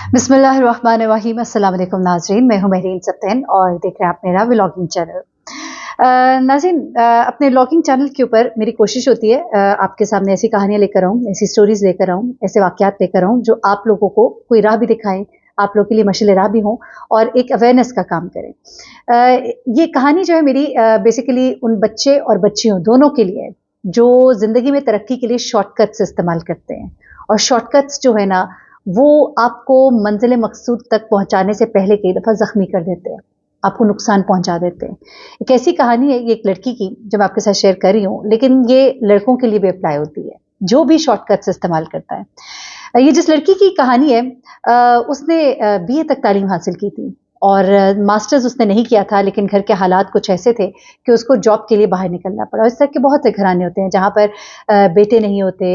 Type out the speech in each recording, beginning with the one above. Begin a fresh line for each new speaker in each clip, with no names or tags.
बिस्मिल्लाहिर्रहमानिर्रहीम। अस्सलाम वालेकुम नाज़रीन, मैं हूँ महरीन सत्तैन और देख रहे हैं आप मेरा व्लॉगिंग चैनल। नाज़रीन, अपने व्लॉगिंग चैनल के ऊपर मेरी कोशिश होती है आपके सामने ऐसी कहानियाँ लेकर आऊँ, ऐसी स्टोरीज़ लेकर आऊँ, ऐसे वाक़यात लेकर आऊँ जो आप लोगों को कोई राह भी दिखाएँ, आप लोगों के लिए मशाल राह भी हों और एक अवेयरनेस का काम करें। ये कहानी जो है मेरी बेसिकली उन बच्चे और बच्चियों दोनों के लिए है, जो ज़िंदगी में तरक्की के लिए शॉर्टकट्स इस्तेमाल करते हैं और शॉर्टकट्स जो है ना वो आपको मंज़िल मकसूद तक पहुँचाने से पहले कई दफ़ा ज़ख्मी कर देते हैं, आपको नुकसान पहुँचा देते हैं। एक ऐसी कहानी है ये एक लड़की की जो मैं आपके साथ शेयर कर रही हूँ, लेकिन ये लड़कों के लिए भी अप्लाई होती है, जो भी शॉर्टकट्स इस्तेमाल करता है। ये जिस लड़की की कहानी है उसने बीए तक तालीम हासिल की थी और मास्टर्स उसने नहीं किया था, लेकिन घर के हालात कुछ ऐसे थे कि उसको जॉब के लिए बाहर निकलना पड़ा। इस तरह के बहुत से घराने होते हैं जहाँ पर बेटे नहीं होते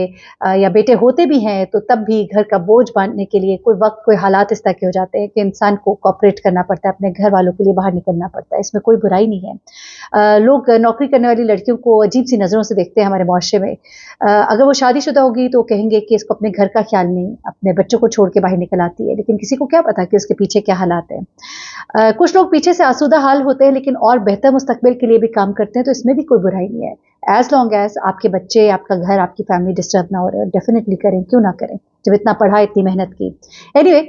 या बेटे होते भी हैं तो तब भी घर का बोझ बांटने के लिए कोई वक्त कोई हालात इस तरह के हो जाते हैं कि इंसान को कोऑपरेट करना पड़ता है, अपने घर वालों के लिए बाहर निकलना पड़ता है। इसमें कोई बुराई नहीं है। लोग नौकरी करने वाली लड़कियों को अजीब सी नज़रों से देखते हैं हमारे मुआशरे में। अगर वो शादीशुदा होगी तो कहेंगे कि इसको अपने घर का ख्याल नहीं, अपने बच्चों को छोड़ के बाहर निकल आती है, लेकिन किसी को क्या पता कि उसके पीछे क्या हालात हैं। कुछ लोग पीछे से आसूदा हाल होते हैं लेकिन और बेहतर मुस्तकबिल के लिए भी काम करते हैं, तो इसमें भी कोई बुराई नहीं है। एज़ लॉन्ग एज़ आपके बच्चे, आपका घर, आपकी फैमिली डिस्टर्ब ना हो रहे हो, डेफ़िनिटली करें, क्यों ना करें, जब इतना पढ़ा, इतनी मेहनत की। एनीवे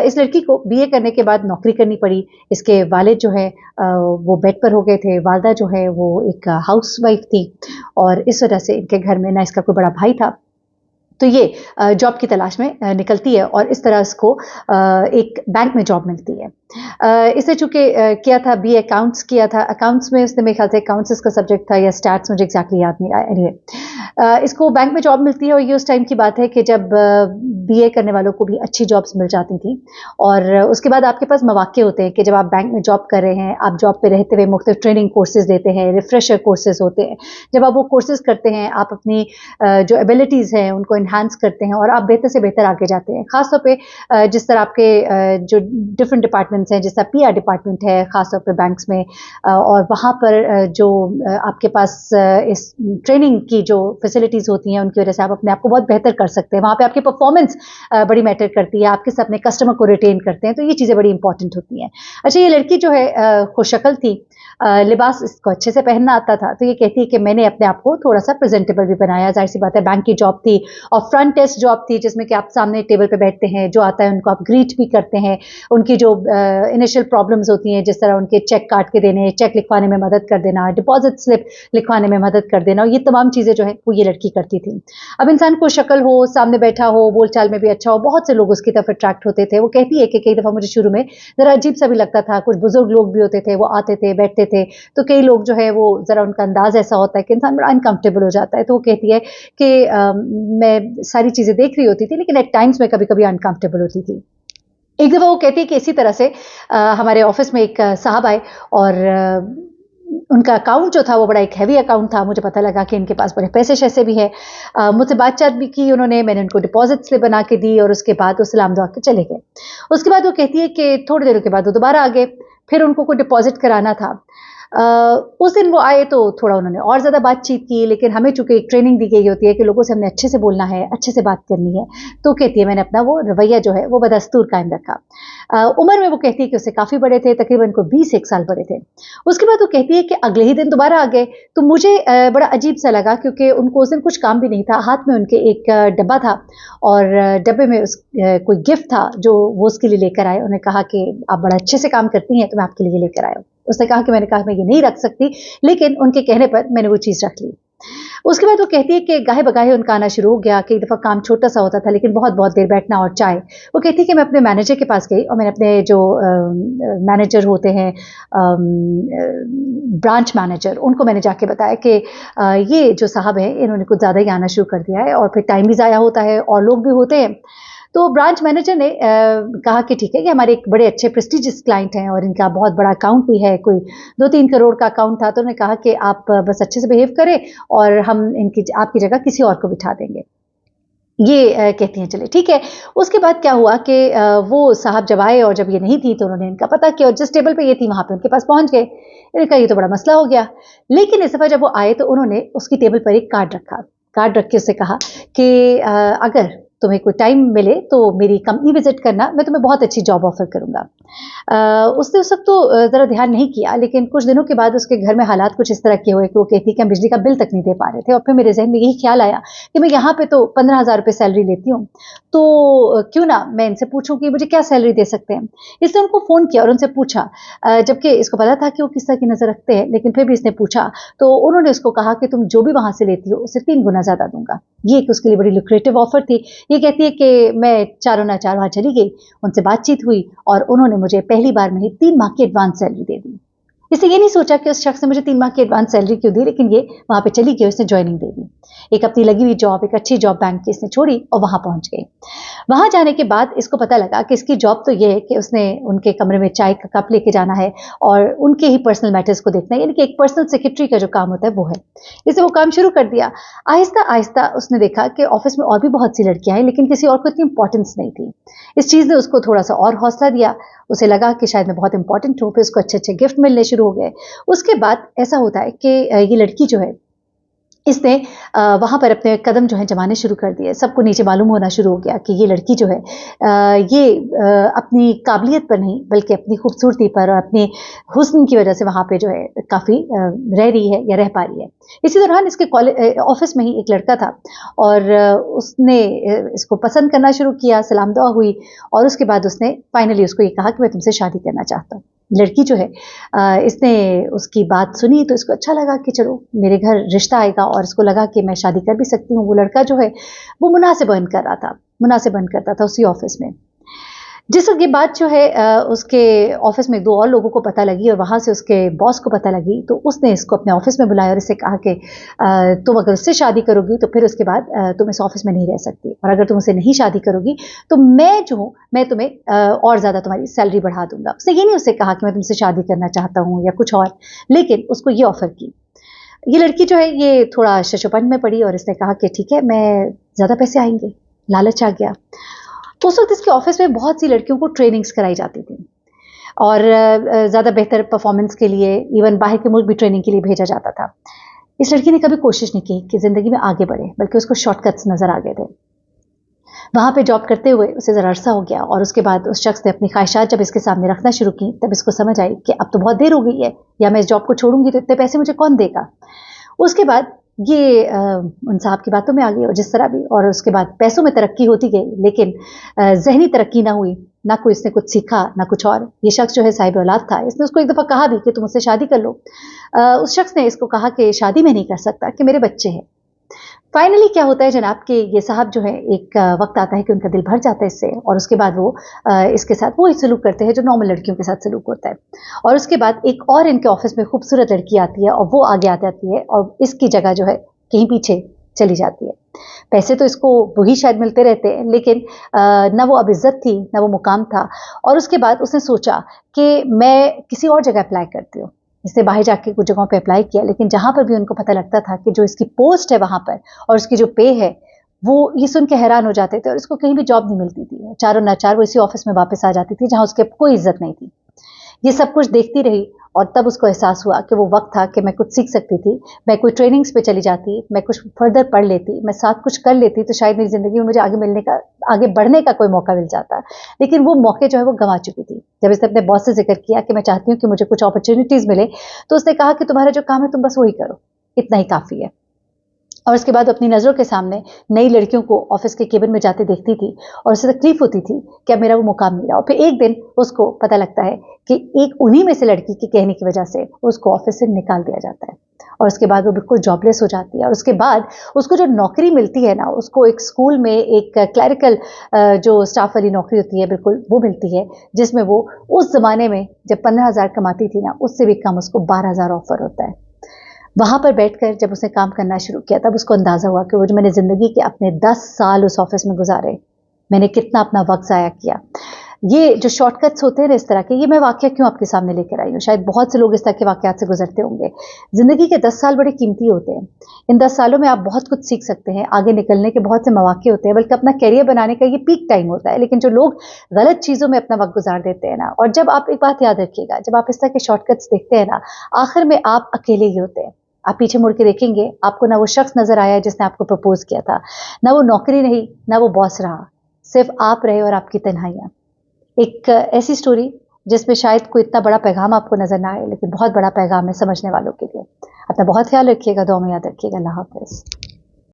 इस लड़की को बीए करने के बाद नौकरी करनी पड़ी। इसके वालिद जो है वो बेड पर हो गए थे, वालिदा जो है वो एक हाउसवाइफ़ थी और इस वजह से इनके घर में ना इसका कोई बड़ा भाई था। तो ये जॉब की तलाश में निकलती है और इस तरह इसको एक बैंक में जॉब मिलती है। इसने चूँकि किया था बीए अकाउंट्स किया था, अकाउंट्स में इसने मेरे ख्याल से अकाउंट्स इसका सब्जेक्ट था या स्टैट्स, मुझे एग्ज़ैक्टली याद नहीं रहा। एनीवे इसको बैंक में जॉब मिलती है और ये उस टाइम की बात है कि जब बीए करने वालों को भी अच्छी जॉब्स मिल जाती थी और उसके बाद आपके पास मौके होते हैं कि जब आप बैंक में जॉब कर रहे हैं, आप जॉब पे रहते हुए मुख्तलिफ ट्रेनिंग कोर्सेज़ देते हैं, रिफ्रेशर कोर्सेज़ होते हैं। जब आप वो कोर्सेज़ करते हैं, आप अपनी जो एबिलिटीज़ हैं उनको एनहांस करते हैं और आप बेहतर से बेहतर आगे जाते हैं। ख़ास तौर पे जिस तरह आपके जो डिफरेंट डिपार्टमेंट्स हैं, जैसा पीआर डिपार्टमेंट है ख़ास तौर पे बैंक्स में और वहाँ पर जो आपके पास इस ट्रेनिंग की जो फैसिलिटीज़ होती हैं उनकी वजह से आप अपने आप को बहुत बेहतर कर सकते हैं। वहाँ पे आपकी परफॉर्मेंस बड़ी मैटर करती है, आप किस अपने कस्टमर को रिटेन करते हैं, तो ये चीज़ें बड़ी इंपॉर्टेंट होती हैं। अच्छा, ये लड़की जो है खुशशक्ल थी, लिबास इसको अच्छे से पहनना आता था, तो ये कहती है कि मैंने अपने आप को थोड़ा-सा प्रेज़ेंटेबल भी बनाया। ज़ाहिर-सी बात है, बैंक की जॉब थी और फ्रंट डेस्क जॉब थी जिसमें कि आप सामने टेबल पे बैठते हैं, जो आता है उनको आप ग्रीट भी करते हैं। उनकी जो इनिशियल प्रॉब्लम्स होती हैं, जिस तरह उनके चेक काट के देने, चेक लिखवाने में मदद कर देना, डिपॉज़िट स्लिप लिखवाने में मदद कर देना, ये तमाम चीज़ें जो हैं वो ये लड़की करती थी। अब इंसान को शक्ल हो, सामने बैठा हो, बोलचाल में भी अच्छा हो, बहुत से लोग उसकी तरफ अट्रैक्ट होते थे। वो कहती है कि कई दफ़ा मुझे शुरू में ज़रा अजीब-सा भी लगता था, कुछ बुज़ुर्ग लोग भी होते थे, वो आते थे, बैठते थे, तो कई लोग जो है वो ज़रा उनका अंदाज़ ऐसा होता है कि इंसान बड़ा अनकम्फ़र्टेबल हो जाता है। तो वो कहती है कि मैं सारी चीज़ें देख रही होती थी, लेकिन एट टाइम्स मैं कभी-कभी अनकम्फ़र्टेबल होती थी। एक दफ़ा वो कहती है कि इसी तरह से हमारे ऑफ़िस में एक साहब आए और उनका अकाउंट जो था वो बड़ा एक हेवी अकाउंट था। मुझे पता लगा कि इनके पास बड़े पैसे-शैसे भी हैं। मुझसे बातचीत भी की उन्होंने, मैंने उनको डिपॉज़िट स्लिप बना के दी और उसके बाद वो सलाम दुआ के चले गए। उसके बाद वो कहती है कि थोड़ी देर के बाद वो दोबारा आ गए, फिर उनको कोई डिपॉज़िट कराना था। अ, उस दिन वो आए तो थोड़ा उन्होंने और ज़्यादा बातचीत की, लेकिन हमें चूँकि एक ट्रेनिंग दी गई होती है कि लोगों से हमने अच्छे से बोलना है, अच्छे से बात करनी है, तो कहती है मैंने अपना वो रवैया जो है वो बदस्तूर कायम रखा। उम्र में वो कहती है कि उससे काफ़ी बड़े थे, तकरीबन को 20 एक साल बड़े थे। उसके बाद वो कहती है कि अगले ही दिन दोबारा आ गए, तो मुझे बड़ा अजीब-सा लगा क्योंकि उनको उस दिन कुछ काम भी नहीं था। हाथ में उनके एक डब्बा था और डब्बे में कोई गिफ्ट था जो वो उसके लिए लेकर आए। उन्होंने कहा कि आप बड़ा अच्छे से काम करती हैं, तो मैं आपके लिए ये लेकर आया हूँ। उसने कहा कि मैंने कहा मैं ये नहीं रख सकती, लेकिन उनके कहने पर मैंने वो चीज़ रख ली। उसके बाद वो कहती है कि गाहे-बगाहे उनका आना शुरू हो गया। कई दफ़ा काम छोटा-सा होता था, लेकिन बहुत-बहुत देर बैठना और चाय। वो कहती है कि मैं अपने मैनेजर के पास गई और मैंने अपने जो मैनेजर होते हैं ब्रांच मैनेजर, उनको मैंने जाके बताया कि ये जो साहब हैं, इन्होंने कुछ ज़्यादा ही आना शुरू कर दिया है और फिर टाइम भी ज़ाया होता है और लोग भी होते हैं। तो ब्रांच मैनेजर ने कहा कि ठीक है, ये हमारे एक बड़े अच्छे प्रेस्टिजियस क्लाइंट हैं और इनका बहुत बड़ा अकाउंट भी है, कोई 2-3 करोड़ का अकाउंट था। तो उन्होंने कहा कि आप बस अच्छे से बिहेव करें और हम इनकी आपकी जगह किसी और को बिठा देंगे। ये कहती हैं चलिए ठीक है। उसके बाद क्या हुआ कि वो साहब जब आए और जब ये नहीं थी तो उन्होंने इनका पता किया और जिस टेबल पे ये थी वहाँ पे उनके पास पहुँच गए। इन्होंने कहा ये तो बड़ा मसला हो गया। लेकिन इस दफ़ा जब वो आए तो उन्होंने उसकी टेबल पर एक कार्ड रखा। कार्ड रख के उससे कहा कि अगर तुम्हें कोई टाइम मिले तो मेरी कंपनी विजिट करना, मैं तुम्हें बहुत अच्छी जॉब ऑफर करूंगा। उसने उस वक्त तो ज़रा ध्यान नहीं किया, लेकिन कुछ दिनों के बाद उसके घर में हालात कुछ इस तरह के हुए कि वो कहती कि हम बिजली का बिल तक नहीं दे पा रहे थे। और फिर मेरे जहन में यही ख्याल आया कि मैं यहाँ पे तो 15,000 रुपये सैलरी लेती हूँ, तो क्यों ना मैं इनसे पूछूं कि मुझे क्या सैलरी दे सकते हैं। इसने उनको फ़ोन किया और उनसे पूछा, जबकि इसको पता था कि वो किस तरह की नज़र रखते हैं, लेकिन फिर भी इसने पूछा। तो उन्होंने उसको कहा कि तुम जो भी वहाँ से लेती हो उससे 3 गुना ज़्यादा दूंगा। ये एक उसके लिए बड़ी लुक्रेटिव ऑफर थी। ये कहती है कि मैं चारों ना चार वहाँ चली गई, उनसे बातचीत हुई और उन्होंने मुझे पहली बार में ही 3 माह की एडवांस सैलरी दे दी। इसने ये नहीं सोचा कि उस शख्स ने मुझे 3 माह की एडवांस सैलरी क्यों दी, लेकिन ये वहाँ पे चली गई, उसने जॉइनिंग दे दी। एक अपनी लगी हुई जॉब, एक अच्छी जॉब बैंक की इसने छोड़ी और वहाँ पहुँच गई। वहाँ जाने के बाद इसको पता लगा कि इसकी जॉब तो ये है कि उसने उनके कमरे में चाय का कप लेके जाना है और उनके ही पर्सनल मैटर्स को देखना है, यानी कि एक पर्सनल सेक्रेटरी का जो काम होता है वो है। इसने वो काम शुरू कर दिया। आहिस्ता-आहिस्ता उसने देखा कि ऑफ़िस में और भी बहुत सी लड़कियाँ हैं, लेकिन किसी और को इतनी इम्पोर्टेंस नहीं थी। इस चीज़ ने उसको थोड़ा-सा और हौसला दिया। उसे लगा कि शायद मैं बहुत इम्पोर्टेंट हूँ, फिर उसको अच्छे-अच्छे गिफ्ट मिलने शुरू हो गए। उसके बाद ऐसा होता है कि ये लड़की जो है, इसने वहाँ पर अपने कदम जो है जमाने शुरू कर दिए। सबको नीचे मालूम होना शुरू हो गया कि ये लड़की जो है ये अपनी काबिलियत पर नहीं बल्कि अपनी खूबसूरती पर और अपने हुस्न की वजह से वहाँ पे जो है काफ़ी रह रही है या रह पा रही है। इसी दौरान इसके ऑफिस में ही एक लड़का था और उसने इसको पसंद करना शुरू किया, सलाम दुआ हुई और उसके बाद उसने फाइनली उसको ये कहा कि मैं तुमसे शादी करना चाहता हूँ। लड़की जो है इसने उसकी बात सुनी तो इसको अच्छा लगा कि चलो मेरे घर रिश्ता आएगा और इसको लगा कि मैं शादी कर भी सकती हूँ। वो लड़का जो है वो मुनासिब अर्न कर रहा था, मुनासिब अर्न करता था उसी ऑफिस में। जिस वक़्त ये बात जो है उसके ऑफ़िस में 2 और लोगों को पता लगी और वहाँ से उसके बॉस को पता लगी, तो उसने इसको अपने ऑफ़िस में बुलाया और इससे कहा कि तुम अगर उससे शादी करोगी तो फिर उसके बाद तुम इस ऑफ़िस में नहीं रह सकती और अगर तुम उससे नहीं शादी करोगी तो मैं जो हूँ, मैं तुम्हें और ज़्यादा तुम्हारी सैलरी बढ़ा दूँगा। उसने ये नहीं उससे कहा कि मैं तुमसे शादी करना चाहता हूँ या कुछ और, लेकिन उसको ये ऑफ़र की। ये लड़की जो है ये थोड़ा शशोपंज में पड़ी और इसने कहा कि ठीक है, मैं ज़्यादा पैसे आएँगे, लालच आ गया। तो उस वक़्त इसके ऑफ़िस में बहुत सी लड़कियों को ट्रेनिंग्स कराई जाती थी और ज़्यादा बेहतर परफ़ॉर्मेंस के लिए इवन बाहर के मुल्क भी ट्रेनिंग के लिए भेजा जाता था। इस लड़की ने कभी कोशिश नहीं की कि ज़िंदगी में आगे बढ़े, बल्कि उसको शॉर्टकट्स नज़र आ गए थे। वहाँ पे जॉब करते हुए उसे ज़रा अरसा हो गया और उसके बाद उस शख्स ने अपनी ख़्वाहिशात जब इसके सामने रखना शुरू की, तब इसको समझ आई कि अब तो बहुत देर हो गई है, या मैं इस जॉब को छोड़ूँगी तो इतने पैसे मुझे कौन देगा? उसके बाद ये उन साहब की बातों में आ गई और जिस तरह भी, और उसके बाद पैसों में तरक्की होती गई, लेकिन ज़हनी तरक्की ना हुई, ना कोई इसने कुछ सीखा, ना कुछ और। ये शख्स जो है साहिब औलाद था, इसने उसको एक दफ़ा कहा भी कि तुम मुझसे शादी कर लो। उस शख्स ने इसको कहा कि शादी मैं नहीं कर सकता, कि मेरे बच्चे हैं। फाइनली क्या होता है जनाब कि ये साहब जो है एक वक़्त आता है कि उनका दिल भर जाता है इससे और उसके बाद वो इसके साथ वही सलूक करते हैं जो नॉर्मल लड़कियों के साथ सलूक होता है। और उसके बाद एक और इनके ऑफ़िस में खूबसूरत लड़की आती है और वो आगे आ जाती है और इसकी जगह जो है कहीं पीछे चली जाती है। पैसे तो इसको वही शायद मिलते रहते हैं, लेकिन ना वो अब इज़्ज़त थी, ना वो मुकाम था। और उसके बाद उसने सोचा कि मैं किसी और जगह अप्लाई करती हूँ। इसने बाहर जाके कुछ जगहों पे अप्लाई किया, लेकिन जहाँ पर भी उनको पता लगता था कि जो इसकी पोस्ट है वहाँ पर और उसकी जो पे है, वो ये सुन के हैरान हो जाते थे और इसको कहीं भी जॉब नहीं मिलती थी। चारों नाचार वो इसी ऑफ़िस में वापस आ जाती थी, जहाँ उसकी अब कोई इज़्ज़त नहीं थी। ये सब कुछ देखती रही और तब उसको एहसास हुआ कि वो वक़्त था कि मैं कुछ सीख सकती थी, मैं कोई ट्रेनिंग्स पे चली जाती, मैं कुछ फर्दर पढ़ लेती, मैं साथ कुछ कर लेती तो शायद मेरी ज़िंदगी में मुझे आगे बढ़ने का कोई मौका मिल जाता। लेकिन वो मौके जो है वो गँवा चुकी थी। जब इसने अपने बॉस से ज़िक्र किया कि मैं चाहती हूँ कि मुझे कुछ अपॉर्च्युनिटीज़ मिले, तो उसने कहा कि तुम्हारा जो काम है तुम बस वही करो, इतना ही काफ़ी है। और उसके बाद अपनी नज़रों के सामने नई लड़कियों को ऑफिस के केबिन में जाते देखती थी और उसे तकलीफ होती थी कि अब मेरा वो मुकाम नहीं रहा। और फिर एक दिन उसको पता लगता है कि एक उन्हीं में से लड़की के कहने की वजह से उसको ऑफिस से निकाल दिया जाता है और उसके बाद वो बिल्कुल जॉबलेस हो जाती है। और उसके बाद उसको जो नौकरी मिलती है ना, उसको एक स्कूल में एक क्लैरिकल जो स्टाफ वाली नौकरी होती है बिल्कुल वो मिलती है, जिसमें वो उस ज़माने में जब 15,000 कमाती थी ना, उससे भी कम उसको 12,000 ऑफर होता है। वहाँ पर बैठकर जब उसने काम करना शुरू किया, तब उसको अंदाज़ा हुआ कि वो जो मैंने ज़िंदगी के अपने 10 साल उस ऑफ़िस में गुज़ारे, मैंने कितना अपना वक़्त ज़ाया किया। ये जो शॉर्टकट्स होते हैं ना इस तरह के, ये मैं वाक़या क्यों आपके सामने लेकर आई हूँ, शायद बहुत से लोग इस तरह के वाक़यात से गुज़रते होंगे। ज़िंदगी के 10 साल बड़े कीमती होते हैं। इन 10 सालों में आप बहुत कुछ सीख सकते हैं, आगे निकलने के बहुत से मौके होते हैं, बल्कि अपना करियर बनाने का ये पीक टाइम होता है। लेकिन जो लोग गलत चीज़ों में अपना वक़्त गुज़ार देते हैं ना, और जब आप एक बात याद रखिएगा, जब आप इस तरह के शॉर्टकट्स देखते हैं ना, आखिर में आप अकेले ही होते हैं। आप पीछे मुड़ के देखेंगे, आपको ना वो शख्स नजर आया जिसने आपको प्रपोज किया था, ना वो नौकरी रही, ना वो बॉस रहा, सिर्फ आप रहे और आपकी तन्हाइयां। एक ऐसी स्टोरी जिसमें शायद कोई इतना बड़ा पैगाम आपको नजर ना आए, लेकिन बहुत बड़ा पैगाम है समझने वालों के लिए। अपना बहुत ख्याल रखिएगा, दुआ में याद रखिएगा। अल्लाह हाफिज।